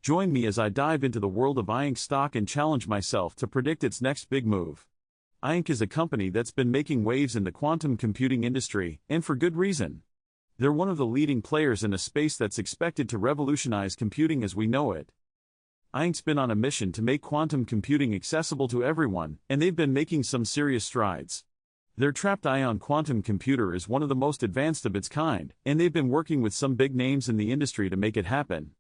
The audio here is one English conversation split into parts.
Join me as I dive into the world of IONQ stock and challenge myself to predict its next big move. IONQ is a company that's been making waves in the quantum computing industry, and for good reason. They're one of the leading players in a space that's expected to revolutionize computing as we know it. IONQ's been on a mission to make quantum computing accessible to everyone, and they've been making some serious strides. Their trapped ion quantum computer is one of the most advanced of its kind, and they've been working with some big names in the industry to make it happen.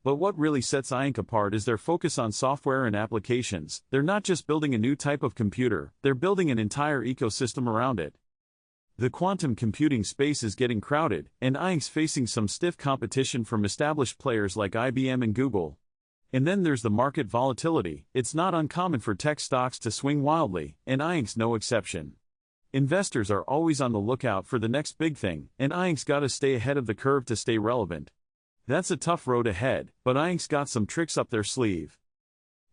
But what really sets IONQ apart is their focus on software and applications. They're not just building a new type of computer, they're building an entire ecosystem around it. The quantum computing space is getting crowded, and IONQ's facing some stiff competition from established players like IBM and Google. And then there's the market volatility. It's not uncommon for tech stocks to swing wildly, and IONQ's no exception. Investors are always on the lookout for the next big thing, and IONQ's got to stay ahead of the curve to stay relevant. That's a tough road ahead, but IONQ's got some tricks up their sleeve.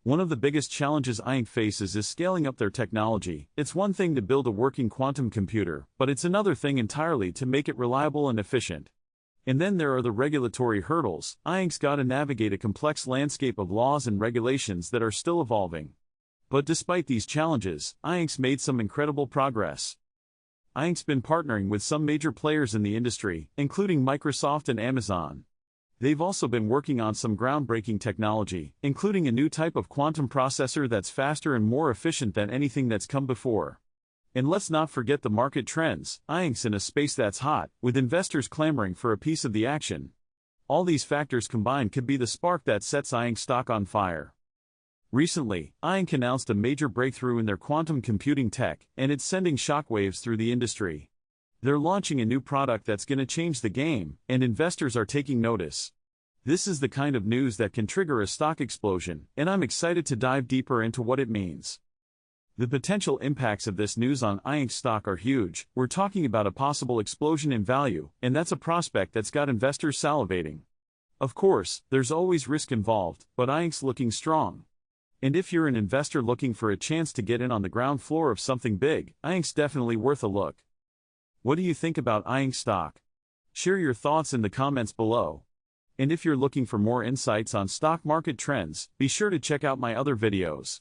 One of the biggest challenges IONQ faces is scaling up their technology. It's one thing to build a working quantum computer, but it's another thing entirely to make it reliable and efficient. And then there are the regulatory hurdles. IONQ's got to navigate a complex landscape of laws and regulations that are still evolving. But despite these challenges, IONQ's made some incredible progress. IONQ's been partnering with some major players in the industry, including Microsoft and Amazon. They've also been working on some groundbreaking technology, including a new type of quantum processor that's faster and more efficient than anything that's come before. And let's not forget the market trends. IONQ's in a space that's hot, with investors clamoring for a piece of the action. All these factors combined could be the spark that sets IONQ stock on fire. Recently, IONQ announced a major breakthrough in their quantum computing tech, and it's sending shockwaves through the industry. They're launching a new product that's going to change the game, and investors are taking notice. This is the kind of news that can trigger a stock explosion, and I'm excited to dive deeper into what it means. The potential impacts of this news on IONQ stock are huge. We're talking about a possible explosion in value, and that's a prospect that's got investors salivating. Of course, there's always risk involved, but IONQ's looking strong. And if you're an investor looking for a chance to get in on the ground floor of something big, IONQ's definitely worth a look. What do you think about IONQ stock? Share your thoughts in the comments below. And if you're looking for more insights on stock market trends, be sure to check out my other videos.